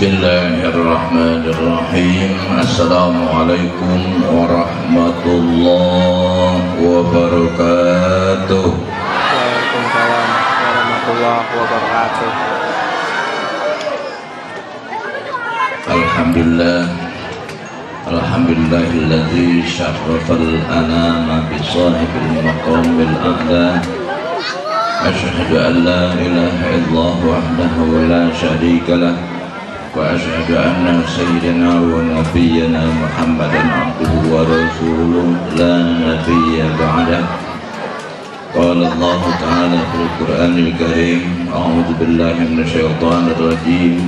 Bismillahirrahmanirrahim. Assalamualaikum warahmatullahi wabarakatuh. Waalaikumsalam warahmatullahi wabarakatuh. Alhamdulillah, alhamdulillahilladzi syarrafal anama bi sahibil maqamil a'la. Asyhadu an la ilaha illallah wahdahu la syarika lah. وأشهد أن سيدنا ونبينا محمدا عبده ورسوله لا نبي بعده. قال الله تعالى في القرآن الكريم: أعوذ بالله من الشيطان الرجيم.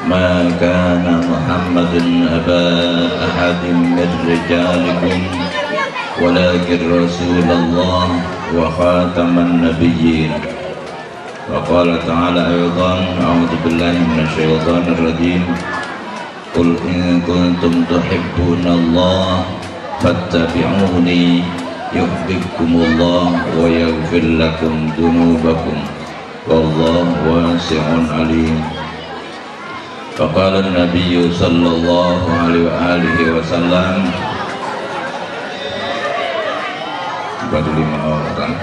ما كان محمد أبا أحد من رجالكم ولكن رسول الله وخاتم النبيين. وقال تعالى أيضا: أعوذ بالله من الشيطان الرجيم. قل إن كنتم تحبون الله فاتبعوني يحببكم الله ويغفر لكم ذنوبكم والله واسع عليم. فقال النبي صلى الله عليه وآله وسلم. Baru 5 orang.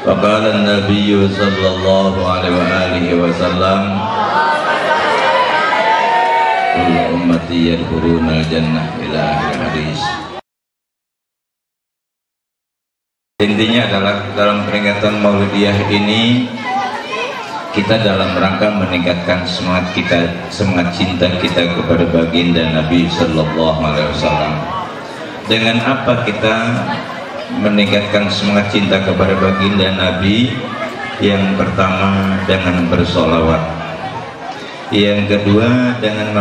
Faqala an-nabiy sallallahu alaihi wasallam: kullu ummati yadkhuluna al-jannah ila akhir hadis. Intinya adalah dalam peringatan Maulidiyah ini kita dalam rangka meningkatkan semangat cinta kita kepada baginda Nabi sallallahu alaihi wasallam. Dengan apa kita meningkatkan semangat cinta kepada baginda Nabi? Yang pertama dengan bersolawat, yang kedua dengan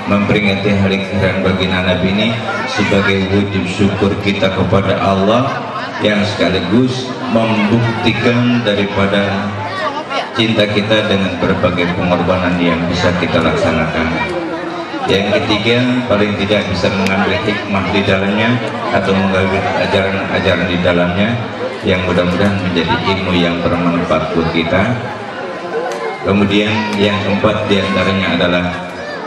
memperingati hari kelahiran baginda Nabi ini sebagai wujud syukur kita kepada Allah, yang sekaligus membuktikan daripada cinta kita dengan berbagai pengorbanan yang bisa kita laksanakan. Yang ketiga, paling tidak bisa mengambil hikmah di dalamnya atau mengambil ajaran-ajaran di dalamnya yang mudah-mudahan menjadi ilmu yang bermanfaat buat kita. Kemudian yang keempat diantaranya adalah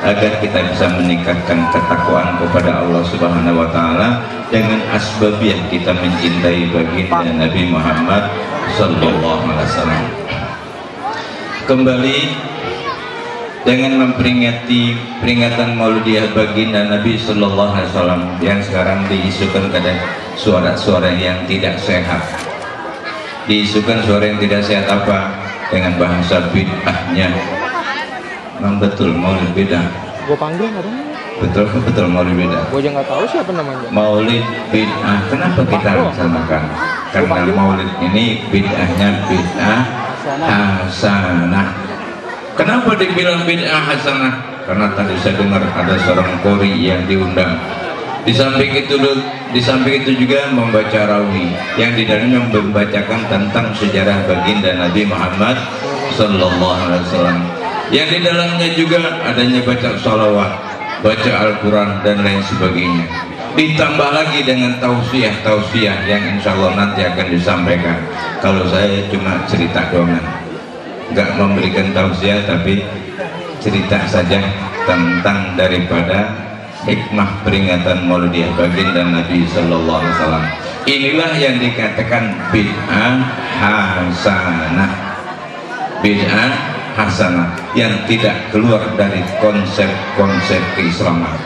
agar kita bisa meningkatkan ketakwaan kepada Allah Subhanahu wa Ta'ala dengan asbabiah kita mencintai baginda Nabi Muhammad sallallahu alaihi wasallam. Kembali dengan memperingati peringatan Maulidiyah baginda Nabi sallallahu alaihi wasallam yang sekarang diisukan pada suara-suara yang tidak sehat. Diisukan suara yang tidak sehat apa? Dengan bahasa bid'ahnya. Memang betul Maulid bid'ah. Gua panggil nggak dong? Betul Maulid bid'ah. Gua aja nggak tahu siapa namanya. Maulid bid'ah. Kenapa kita laksanakan? Karena Maulid ini bid'ahnya bid'ah hasanah. Kenapa dibilang bid'ah hasanah? Karena tadi saya dengar ada seorang qori yang diundang. Di samping itu juga membaca rawi yang di dalamnya membacakan tentang sejarah baginda Nabi Muhammad sallallahu alaihi wasallam. Yang di dalamnya juga adanya baca salawat, baca Al-Quran dan lain sebagainya. Ditambah lagi dengan tausiah yang insya Allah nanti akan disampaikan. Kalau saya cuma cerita doang, nggak memberikan tausiah tapi cerita saja tentang daripada hikmah peringatan Maulidiyah baginda Nabi sallallahu alaihi wasallam. Inilah yang dikatakan bid'ah hasanah. Bid'ah hasanah yang tidak keluar dari konsep keislaman.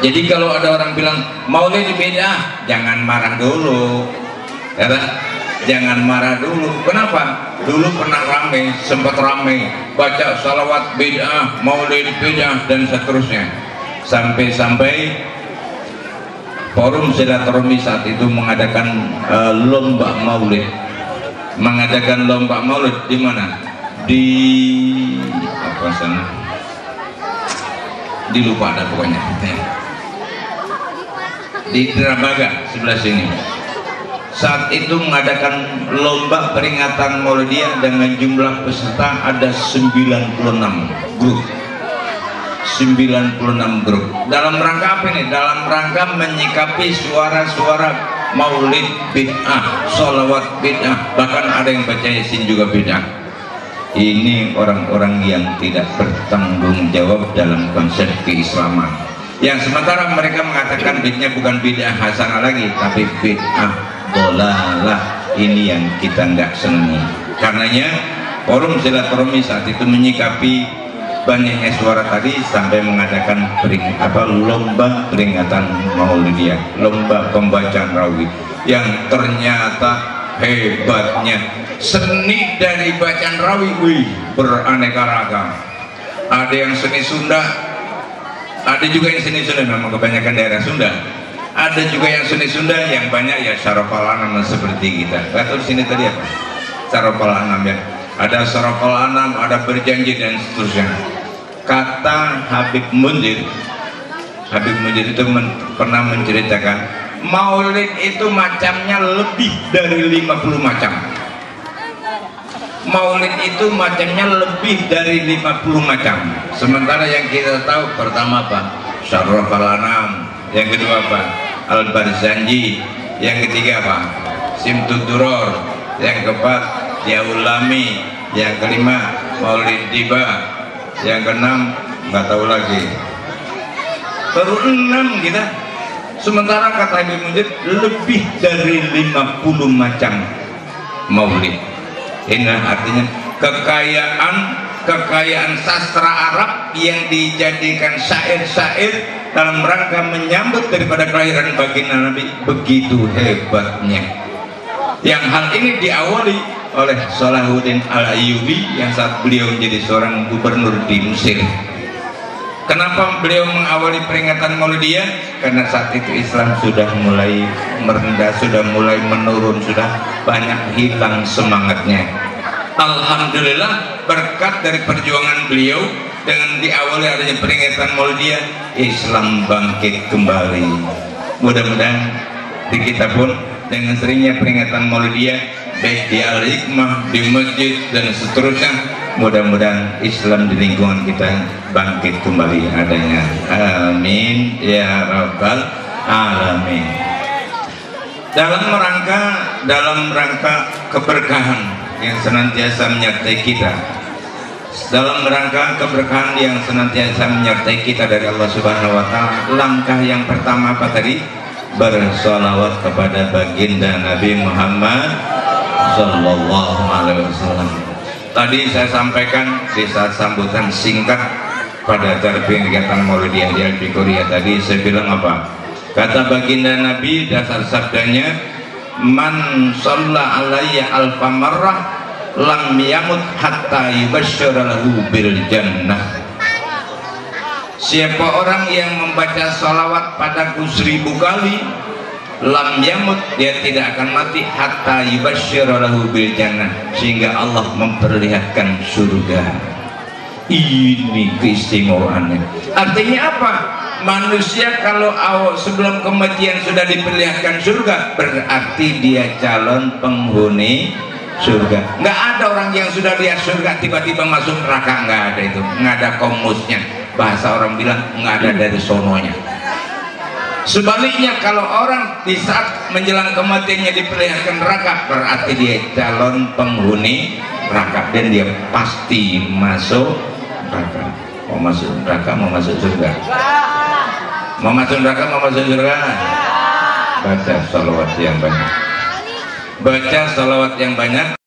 Jadi kalau ada orang bilang Maulid bid'ah, jangan marah dulu. Ya, jangan marah dulu. Kenapa? Dulu pernah sempat ramai baca salawat bid'ah, Maulid bid'ah dan seterusnya. Sampai Forum Silaturahmi saat itu mengadakan lomba Maulid. Mengadakan lomba Maulid di mana? Di apa sana? Di lupa ada pokoknya. Di Dramaga sebelah sini. Saat itu mengadakan lomba peringatan Maulidiyah dengan jumlah peserta ada 96 grup. 96 grup. Dalam rangka apa ini? Dalam rangka menyikapi suara-suara Maulid bid'ah, sholawat bid'ah, bahkan ada yang baca Yasin juga bid'ah. Ini orang-orang yang tidak bertanggung jawab dalam konsep keislaman, yang sementara mereka mengatakan bid'ahnya bukan bid'ah hasanah lagi, tapi bid'ah dolalah. Ini yang kita nggak senangi. Karenanya forum silaturahmi saat itu menyikapi banyaknya suara tadi sampai mengadakan lomba peringatan Maulidiyah, lomba pembacaan rawi, yang ternyata hebatnya seni dari bacaan rawi beraneka ragam. Ada yang seni Sunda, ada juga yang seni Sunda, memang kebanyakan daerah Sunda. Ada juga yang seni Sunda yang banyak ya syarafal anam seperti kita. Atau di sini tadi apa? Syarafal anam ya. Ada syarafal anam, ada berjanji dan seterusnya. Kata Habib Munzir itu pernah menceritakan Maulid itu macamnya lebih dari 50 macam. Maulid itu macamnya lebih dari 50 macam. Sementara yang kita tahu pertama apa? Syarafal anam. Yang kedua apa? Al-Barzanji. Yang ketiga apa? Simtud Duror. Yang keempat Yaulami. Yang kelima Maulid Diba. Yang keenam nggak tahu lagi. Baru 6 kita. Sementara kata Habib Munzir lebih dari 50 macam maulid. Ini artinya kekayaan sastra Arab yang dijadikan syair-syair dalam rangka menyambut daripada kelahiran baginda Nabi, begitu hebatnya. Yang hal ini diawali oleh Salahuddin Al-Ayyubi yang saat beliau menjadi seorang gubernur di Mesir. Kenapa beliau mengawali peringatan Maulidiyah? Karena saat itu Islam sudah mulai merendah, sudah mulai menurun, sudah banyak hilang semangatnya. Alhamdulillah berkat dari perjuangan beliau dengan diawali adanya peringatan Maulidiyah, Islam bangkit kembali. Mudah-mudahan di kita pun dengan seringnya peringatan Maulidiyah, baik di Al-Hikmah, di masjid dan seterusnya, mudah-mudahan Islam di lingkungan kita bangkit kembali adanya. Amin ya rabbal alamin. Dalam rangka keberkahan yang senantiasa menyertai kita, dalam rangka keberkahan yang senantiasa menyertai kita dari Allah Subhanahu wa taala, langkah yang pertama apa tadi? Bersolawat kepada baginda Nabi Muhammad sallallahu alaihi wasallam. Tadi saya sampaikan di saat sambutan singkat pada acara peringatan Maulidiyah di Al-Bikoria tadi, saya bilang apa? Kata baginda Nabi, dasar sabdanya, man shalla alayya alfa marrah lam yamut hatta yubasysyara lahu bil jannah. Siapa orang yang membaca salawat padaku 1000 kali, lam yamut, dia tidak akan mati hatta yubasysyira lahu bil jannah, sehingga Allah memperlihatkan surga. Ini keistimewaannya. Artinya apa? Manusia kalau sebelum kematian sudah diperlihatkan surga, berarti dia calon penghuni surga. Nggak ada orang yang sudah lihat surga tiba-tiba masuk neraka, nggak ada itu, nggak ada komusnya. Bahasa orang bilang nggak ada dari sononya. Sebaliknya kalau orang di saat menjelang kematiannya diperlihatkan neraka, berarti dia calon penghuni neraka dan dia pasti masuk neraka. Mau masuk neraka, mau masuk surga? Mau masuk neraka, mau masuk surga? Baca salawat yang banyak. Baca salawat yang banyak.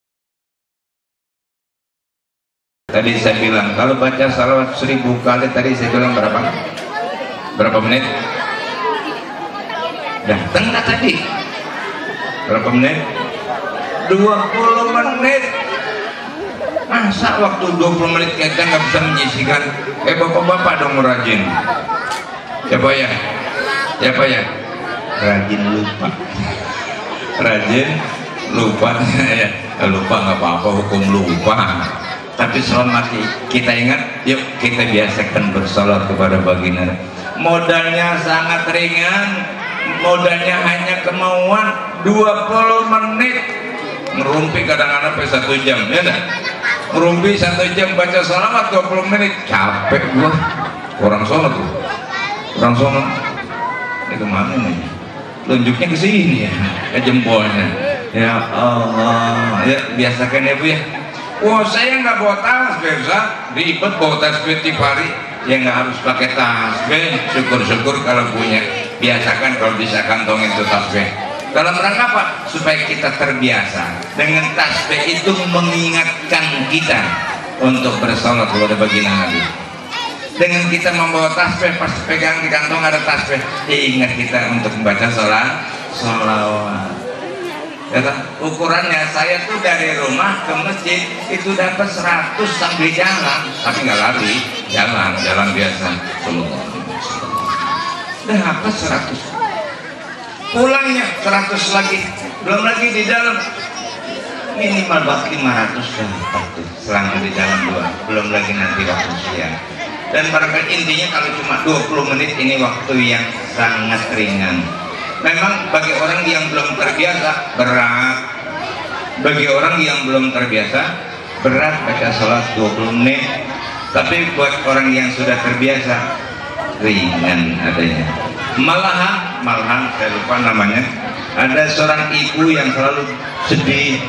Tadi saya bilang kalau baca salawat 1000 kali, tadi saya bilang berapa menit? Datang nggak tadi? Berapa menit? 20 menit. Masa waktu 20 menit kita nggak bisa menyisikan? Bapak-bapak dong rajin. Siapa ya? Siapa ya? Rajin lupa. Rajin lupa ya. Lupa nggak apa-apa, hukum lupa. Tapi selama kita ingat, yuk kita biasakan bersalat kepada baginda. Modalnya sangat ringan, modalnya hanya kemauan. 20 menit ngerumpi kadang-kadang sampai 1 jam, ya enggak? Ngerumpi 1 jam baca salawat 20 menit, capek gua. Orang sono tuh, orang sono. Ini kemana nih? Tunjuknya ke sini ya, ke jempolnya. Ya Allah, ya biasakan ya Bu ya. Wah, saya nggak bawa tasbih, Ustaz. Ribet bawa tasbih tiap hari. Ya nggak harus pakai tasbih. Syukur-syukur kalau punya. Biasakan kalau bisa kantongin itu tasbih. Dalam rangka apa? Supaya kita terbiasa dengan tasbih itu, mengingatkan kita untuk bersalat kepada baginda Nabi. Dengan kita membawa tasbih, pas pegang di kantong ada tasbih, ingat kita untuk membaca sholawat. Ukurannya saya tuh dari rumah ke masjid itu dapat 100 sambil jalan, tapi nggak lari, jalan biasa. Dapat 100. Pulangnya 100 lagi, belum lagi di dalam, minimal 500 dapat tuh selama di dalam dua, belum lagi nanti waktu siang. Dan barangkali intinya kalau cuma 20 menit ini waktu yang sangat ringan. Memang bagi orang yang belum terbiasa berat, bagi orang yang belum terbiasa berat baca salat 20 menit, tapi buat orang yang sudah terbiasa ringan adanya. Malahan saya lupa namanya, ada seorang ibu yang selalu sedih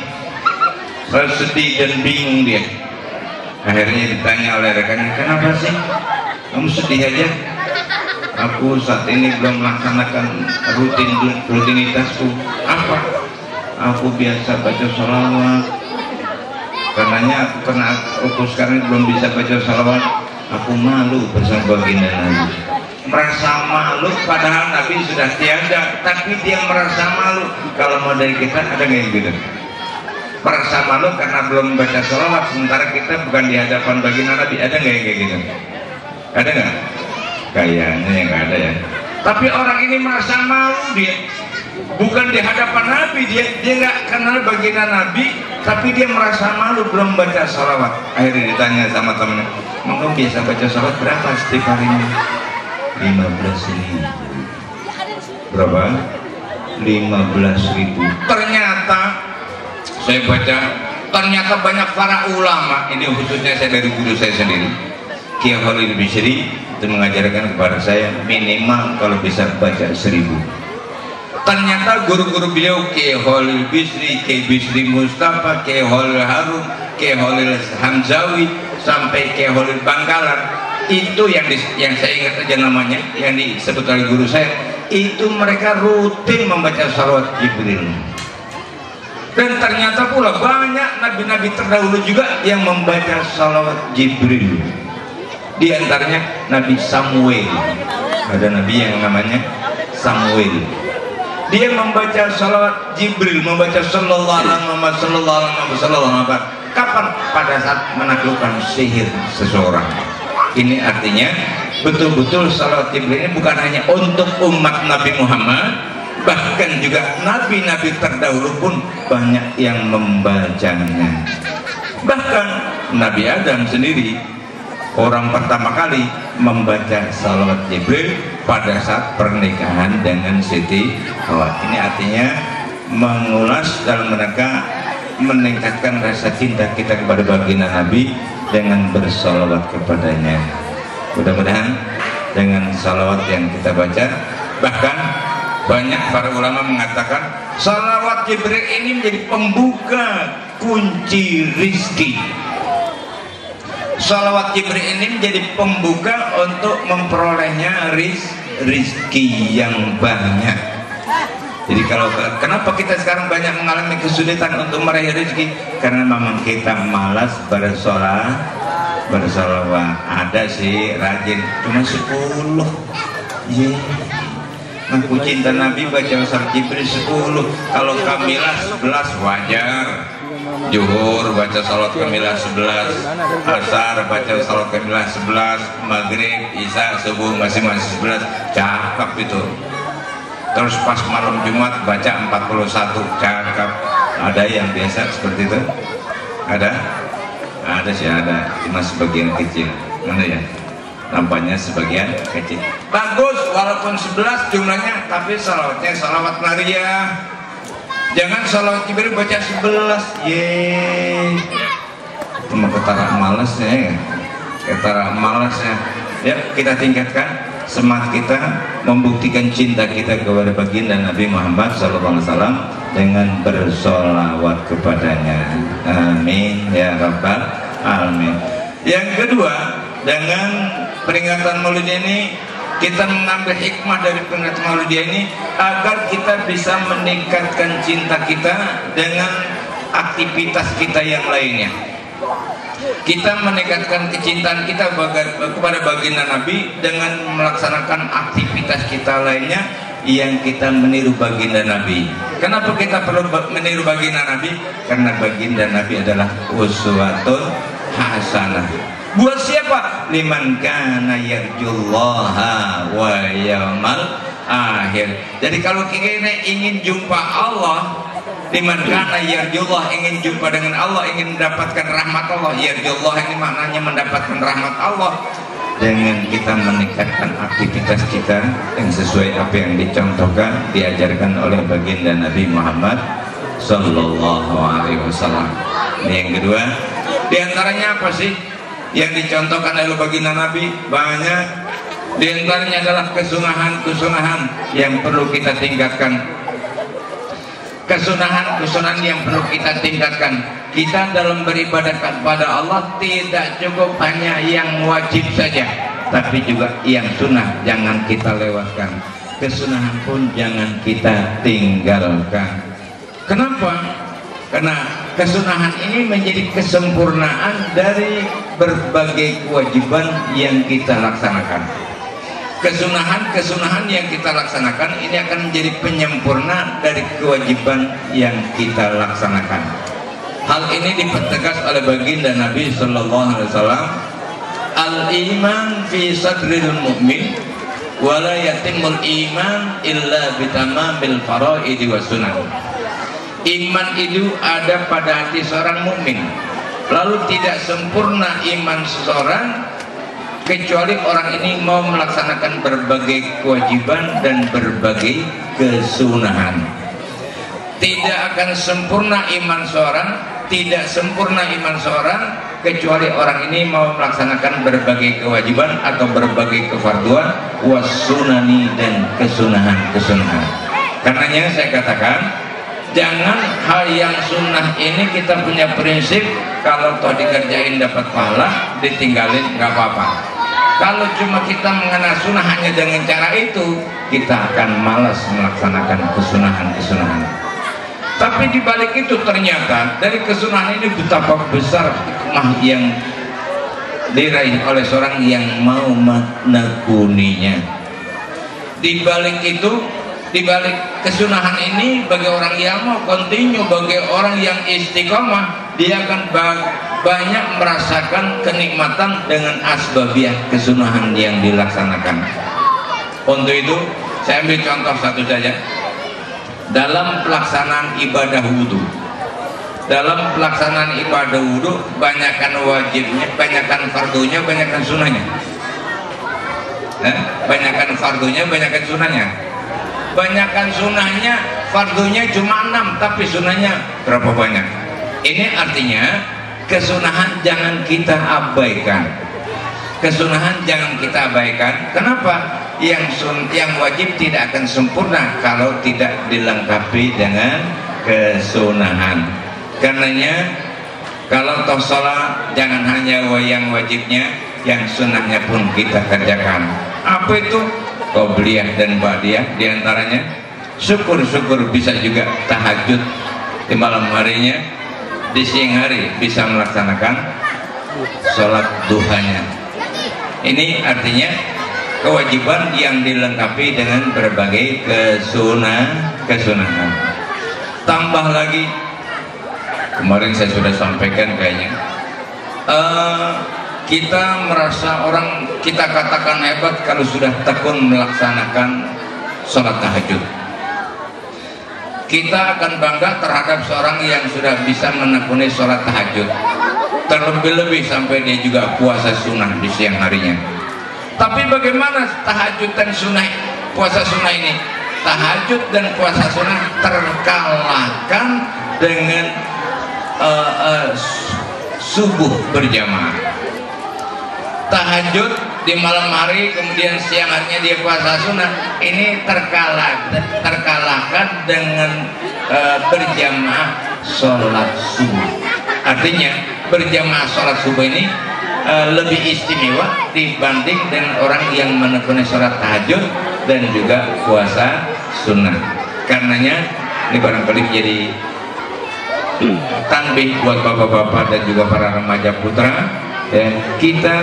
dan bingung dia. Akhirnya ditanya oleh rekannya, kenapa sih kamu sedih aja? Aku saat ini belum melaksanakan rutinitasku. Apa? Aku biasa baca sholawat. Karena aku sekarang belum bisa baca sholawat. Aku malu bersama baginda Nabi. Merasa malu padahal Nabi sudah tiada, tapi dia merasa malu. Kalau mau dari kita ada nggak yang gitu? Merasa malu karena belum baca sholawat, sementara kita bukan di hadapan baginda Nabi. Ada nggak yang kayak gitu? Ada nggak? Kayaknya yang nggak ada ya. Tapi orang ini merasa malu, dia bukan di hadapan Nabi, dia nggak kenal baginda Nabi, tapi dia merasa malu belum baca sholawat. Akhirnya ditanya sama temennya, "Kamu biasa baca sholawat berapa setiap harinya?" 15.000. Berapa? 15.000. Ternyata saya baca, ternyata banyak para ulama, ini khususnya saya dari guru saya sendiri, Kiai Khalil Bisri, itu mengajarkan kepada saya minimal kalau bisa baca 1000. Ternyata guru-guru beliau, Kiai Khalil Bisri, Kiai Bisri Mustafa, Kiai Khalil Harun, Kiai Khalil Hamzawi, sampai Kiai Khalil Bangkalan, itu yang saya ingat aja namanya, yang disebut oleh guru saya, itu mereka rutin membaca sholawat Jibril. Dan ternyata pula banyak nabi-nabi terdahulu juga yang membaca sholawat Jibril. Di antaranya Nabi Samuel, ada nabi yang namanya Samuel, dia membaca sholawat Jibril, membaca sallallahu alaihi wasallam. Kapan? Pada saat menaklukkan sihir seseorang. Ini artinya betul-betul sholawat Jibril ini bukan hanya untuk umat Nabi Muhammad, bahkan juga nabi-nabi terdahulu pun banyak yang membacanya. Bahkan Nabi Adam sendiri orang pertama kali membaca sholawat Jibril pada saat pernikahan dengan Siti Hawa. Ini artinya mengulas dalam rangka meningkatkan rasa cinta kita kepada baginda Nabi dengan bersalawat kepadanya. Mudah-mudahan dengan salawat yang kita baca, bahkan banyak para ulama mengatakan salawat Jibril ini menjadi pembuka kunci rizki. Salawat Jibril ini menjadi pembuka untuk memperolehnya rizki yang banyak. Jadi kenapa kita sekarang banyak mengalami kesulitan untuk meraih rezeki? Karena memang kita malas bersolawat. Ada sih rajin, cuma 10. Aku cinta Nabi baca salawat Jibril 10. Kalau Kamilah 11 wajar. Zuhur baca salawat Kamilah 11, Asar baca salawat Kamilah 11, Maghrib, Isya, Subuh masing-masing 11. Cakep itu. Terus pas malam Jumat baca 41, cakep. Ada yang biasa seperti itu? Ada sih, ada, cuma sebagian kecil. Mana ya? Nampaknya sebagian kecil. Bagus, walaupun 11 jumlahnya, tapi salawatnya salawat Nariyah. Jangan salawat Jibril baca 11. Cuma ketara malasnya ya. Ya, kita tingkatkan semangat kita membuktikan cinta kita kepada baginda Nabi Muhammad SAW dengan bersolawat kepadanya. Amin ya rabbal alamin. Yang kedua, dengan peringatan Maulid ini kita mengambil hikmah dari peringatan Maulid ini agar kita bisa meningkatkan cinta kita dengan aktivitas kita yang lainnya. Kita meningkatkan kecintaan kita kepada baginda Nabi dengan melaksanakan aktivitas kita lainnya yang kita meniru baginda Nabi. Kenapa kita perlu meniru baginda Nabi? Karena baginda Nabi adalah uswatun hasanah. Buat siapa? Liman kana yarjullaha wa yaumal akhir. Jadi kalau kita ingin jumpa Allah, liman kana yarjullah, ingin jumpa dengan Allah, ingin mendapatkan rahmat Allah. Yarjullah ini maknanya mendapatkan rahmat Allah. Dengan kita meningkatkan aktivitas kita yang sesuai apa yang dicontohkan, diajarkan oleh baginda Nabi Muhammad Sallallahu Alaihi Wasallam. Ini yang kedua. Di antaranya apa sih yang dicontohkan oleh baginda Nabi? Banyak. Di antaranya adalah kesunahan yang perlu kita tingkatkan. Kesunahan yang perlu kita tingkatkan. Kita dalam beribadah kepada Allah tidak cukup hanya yang wajib saja, tapi juga yang sunnah jangan kita lewatkan. Kesunahan pun jangan kita tinggalkan. Kenapa? Karena kesunahan ini menjadi kesempurnaan dari berbagai kewajiban yang kita laksanakan. Kesunahan yang kita laksanakan ini akan menjadi penyempurna dari kewajiban yang kita laksanakan. Hal ini dipertegas oleh baginda Nabi Sallallahu Alaihi Wasallam. Al-iman fi sadril mu'min wa la yatimul iman illa bitamamil faraidi wa sunnah. Iman itu ada pada hati seorang mukmin, lalu tidak sempurna iman seseorang kecuali orang ini mau melaksanakan berbagai kewajiban dan berbagai kesunahan. Tidak akan sempurna iman seorang, tidak sempurna iman seorang kecuali orang ini mau melaksanakan berbagai kewajiban atau berbagai kefarduan, wasunani dan kesunahan-kesunahan. Karenanya saya katakan, jangan hal yang sunnah ini kita punya prinsip kalau toh dikerjain dapat pahala, ditinggalin nggak apa-apa. Kalau cuma kita mengenal sunnah hanya dengan cara itu, kita akan malas melaksanakan kesunahan-kesunahan. Tapi di balik itu ternyata dari kesunahan ini betapa besar hikmah yang diraih oleh seorang yang mau menekuninya. Di balik itu, di balik kesunahan ini, bagi orang yang mau continue, bagi orang yang istiqomah, dia akan banyak merasakan kenikmatan dengan asbabiah kesunahan yang dilaksanakan. Untuk itu saya ambil contoh satu saja. Dalam pelaksanaan ibadah wudhu, dalam pelaksanaan ibadah wudhu, banyakkan wajibnya, banyakkan fardunya, banyakkan sunahnya. Banyakkan fardunya, banyakkan sunahnya. Banyakkan sunahnya, fardunya cuma 6, tapi sunahnya berapa banyak? Ini artinya kesunahan jangan kita abaikan. Kesunahan jangan kita abaikan. Kenapa? Yang wajib tidak akan sempurna kalau tidak dilengkapi dengan kesunahan. Karenanya kalau toh sholat jangan hanya yang wajibnya, yang sunnahnya pun kita kerjakan. Apa itu? Qobliyah dan ba'diyah. Diantaranya syukur-syukur bisa juga tahajud di malam harinya, di siang hari bisa melaksanakan sholat duhanya. Ini artinya kewajiban yang dilengkapi dengan berbagai kesunahan. Tambah lagi, kemarin saya sudah sampaikan kayaknya, kita merasa orang, kita katakan hebat kalau sudah tekun melaksanakan sholat tahajud. Kita akan bangga terhadap seorang yang sudah bisa menekuni sholat tahajud, terlebih-lebih sampai dia juga puasa sunnah di siang harinya. Tapi bagaimana tahajud dan sunnah, puasa sunnah ini? Tahajud dan puasa sunnah terkalahkan dengan subuh berjamaah. Tahajud di malam hari, kemudian siang harinya dia puasa sunnah, ini terkalahkan dengan berjamaah sholat subuh. Artinya berjamaah sholat subuh ini lebih istimewa dibanding dengan orang yang menekuni sholat tahajud dan juga puasa sunnah. Karenanya ini barangkali menjadi tanbih buat bapak-bapak dan juga para remaja putra, ya, kita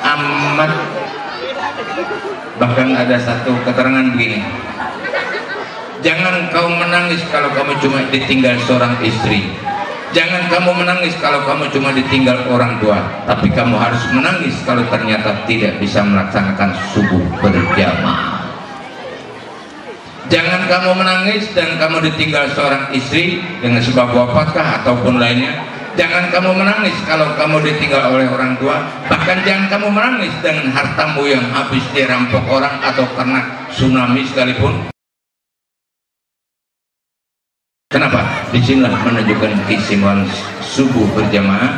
amat, bahkan ada satu keterangan begini, jangan kau menangis kalau kamu cuma ditinggal seorang istri, jangan kamu menangis kalau kamu cuma ditinggal orang tua, tapi kamu harus menangis kalau ternyata tidak bisa melaksanakan subuh berjamaah. Jangan kamu menangis dan kamu ditinggal seorang istri dengan sebab wafatkah ataupun lainnya. Jangan kamu menangis kalau kamu ditinggal oleh orang tua. Bahkan jangan kamu menangis dengan hartamu yang habis dirampok orang atau karena tsunami sekalipun. Kenapa? Disinilah menunjukkan keistimewaan subuh berjamaah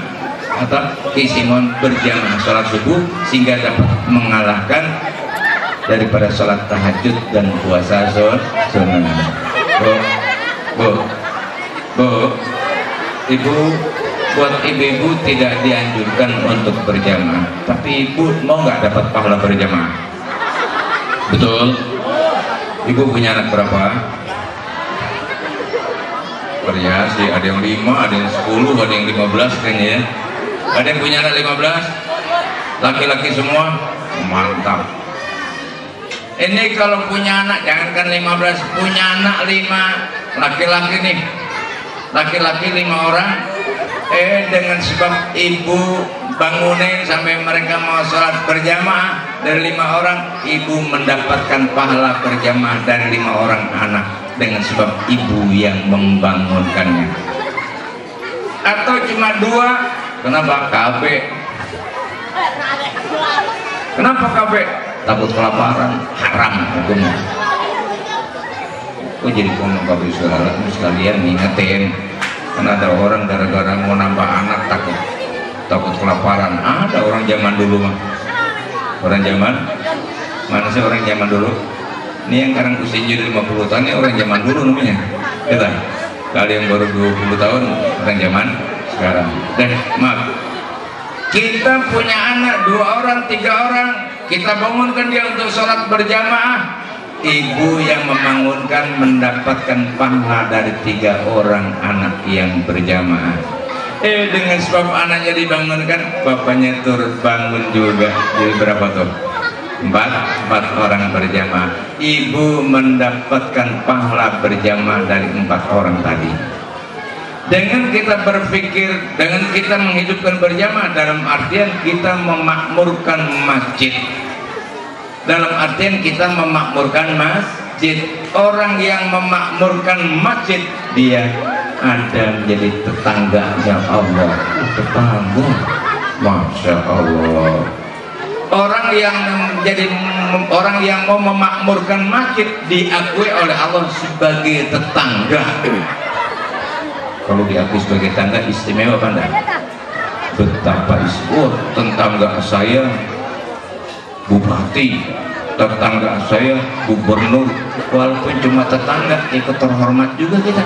atau keistimewaan berjamaah sholat subuh, sehingga dapat mengalahkan daripada sholat tahajud dan puasa sunnah. Bu, ibu, buat ibu-ibu tidak dianjurkan untuk berjamaah, tapi ibu mau nggak dapat pahala berjamaah? Betul? Ibu punya anak berapa? Variasi, ada yang 5, ada yang 10, ada yang 15 kayaknya ya. Ada yang punya anak 15? Laki-laki semua? Mantap. Ini kalau punya anak, jangankan 15, punya anak 5, laki-laki nih, laki-laki 5 orang, dengan sebab ibu bangunin sampai mereka mau sholat berjamaah dari 5 orang, ibu mendapatkan pahala berjamaah dari 5 orang anak dengan sebab ibu yang membangunkannya. Atau cuma 2, kenapa KB? Kenapa KB? Takut kelaparan, haram hukumnya. Kok jadi ngomong KB sekalian ngingetin, karena ada orang gara-gara mau nambah anak takut kelaparan. Ada orang zaman dulu mah, orang zaman mana sih orang zaman dulu? Ini yang sekarang usianya 50 tahun, ini orang zaman dulu namanya. Kita kali yang baru 20 tahun orang zaman sekarang. Maaf, kita punya anak 2 orang, 3 orang, kita bangunkan dia untuk sholat berjamaah. Ibu yang membangunkan mendapatkan pahala dari 3 orang anak yang berjamaah. Dengan sebab anaknya dibangunkan, bapaknya turut bangun juga. Jadi berapa tuh? 4 orang berjamaah. Ibu mendapatkan pahala berjamaah dari 4 orang tadi. Dengan kita berpikir, dengan kita menghidupkan berjamaah, dalam artian kita memakmurkan masjid. Dalam artian kita memakmurkan masjid. Orang yang memakmurkan masjid, dia ada menjadi tetangganya Allah. Tetangga, Masya Allah. Orang yang menjadi orang yang mau memakmurkan masjid diakui oleh Allah sebagai tetangga. Kalau diakui sebagai tetangga istimewa apa enggak? Betapa istimewa. Tetangga saya bupati, tetangga saya gubernur, walaupun cuma tetangga ikut terhormat juga kita.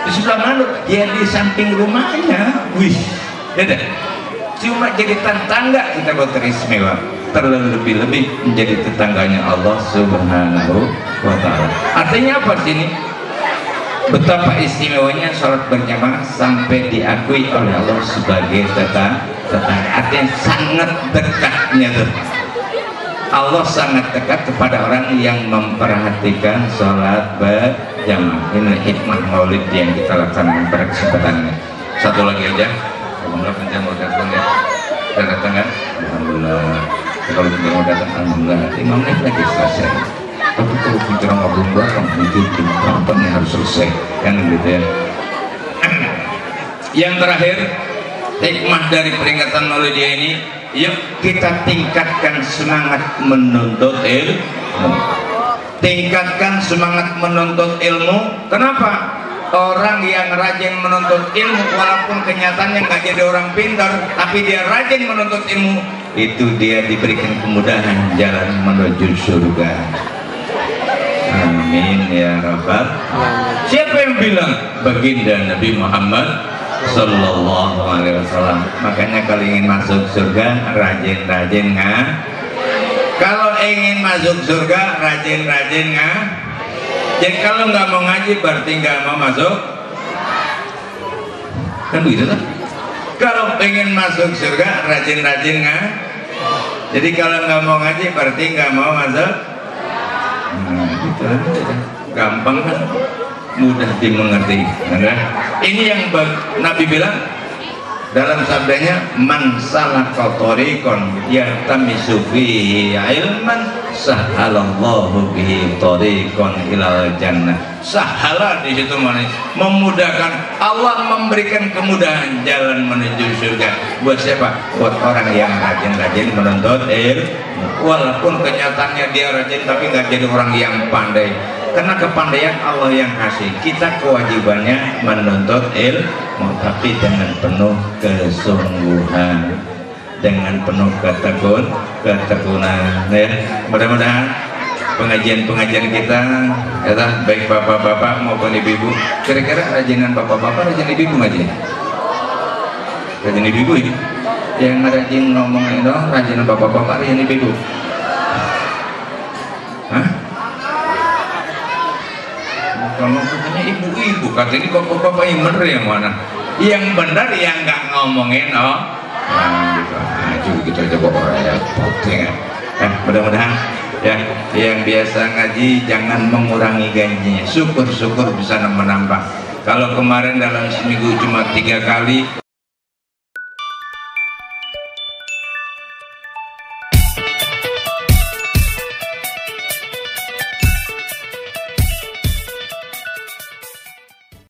Di sebelah mana? Ya di samping rumahnya. Wih, beda. Cuma jadi tetangga kita buat teristimewa. Terlebih-lebih menjadi tetangganya Allah Subhanahu wa Ta'ala. Artinya apa sini? Betapa istimewanya sholat berjamaah sampai diakui oleh Allah sebagai tetangga. Artinya sangat dekatnya tuh. Allah sangat dekat kepada orang yang memperhatikan sholat berjamaah. Ini hikmah maulid yang kita laksanakan pada kesempatan ini. Satu lagi aja. Alhamdulillah penjam mau datang ya. Sudah datang kan? Alhamdulillah. Kalau penjam mau datang, alhamdulillah. 5 menit lagi selesai. Tapi kalau penjam belum datang, mungkin berapa nih harus selesai? Kan gitu ya. Yang terakhir, hikmah dari peringatan maulid ini, yuk kita tingkatkan semangat menuntut ilmu. Tingkatkan semangat menuntut ilmu. Kenapa? Orang yang rajin menuntut ilmu, walaupun kenyataannya nggak jadi orang pintar, tapi dia rajin menuntut ilmu, itu dia diberikan kemudahan jalan menuju surga. Amin ya rabbal. Siapa yang bilang? Baginda Nabi Muhammad Sallallahu Alaihi Wasallam. Makanya kalau ingin masuk surga rajin-rajin kalau ingin masuk surga rajin-rajin jadi kalau nggak mau ngaji berarti nggak mau masuk, kan begitu kan? Kalau ingin masuk surga rajin-rajin jadi kalau nggak mau ngaji berarti nggak mau masuk. Gitu aja. Gampang kan, mudah dimengerti. Ini yang Nabi bilang dalam sabdanya, man salaka thariqan yaltamisu fihi ilman sahalallahu bihi thariqan ilal jannah. Sahala di situ mana? Memudahkan. Allah memberikan kemudahan jalan menuju surga. Buat siapa? Buat orang yang rajin-rajin menuntut ilmu. Walaupun kenyataannya dia rajin tapi nggak jadi orang yang pandai. Karena kepandaian Allah yang kasih. Kita kewajibannya menuntut ilmu, tapi dengan penuh kesungguhan, dengan penuh ketekunan. Ya, mudah-mudahan pengajian-pengajian kita, baik bapak-bapak maupun ibu-ibu, kira-kira rajinan bapak-bapak, rajin ibu-ibu ngaji? Rajin ibu-ibu ini? Yang rajin ngomongin dong, rajinan bapak-bapak, rajin ibu-ibu? Hah? Kalau katanya ibu-ibu, katanya bapak-bapak yang bener yang mana? Yang bener yang nggak ngomongin, gitu aja pokoknya. Mudah-mudahan ya, yang biasa ngaji jangan mengurangi gajinya, syukur-syukur bisa menambah. Kalau kemarin dalam seminggu cuma 3 kali